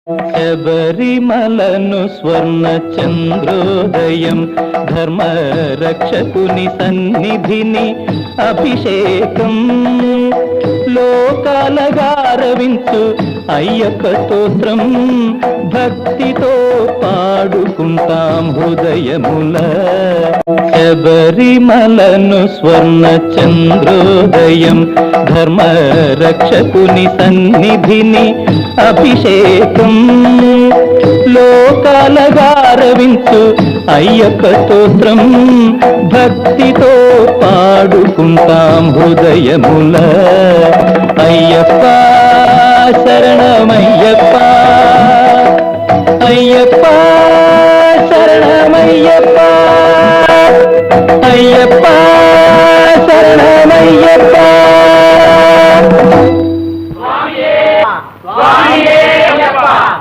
శబరిమలను స్వర్ణ చంద్రోదయం ధర్మ రక్షకుని సన్నిధిని అభిషేకం లోకాలగారవించు అయ్యప్ప స్తోత్రం భక్తితో పాడుకుంటాం హృదయముల. శబరిమలను స్వర్ణ చంద్రోదయం ధర్మ రక్షకుని సన్నిధిని అభిషేకం లోకాలగారవించు అయ్యప్ప స్తోత్రం భక్తితో పాడుకుంటాం హృదయముల. అయ్యప్ప శరణమయ్యప్ప అయ్యప్ప శరణమయ్యప్ప అయ్యప్ప శరణమయ్యప్ప.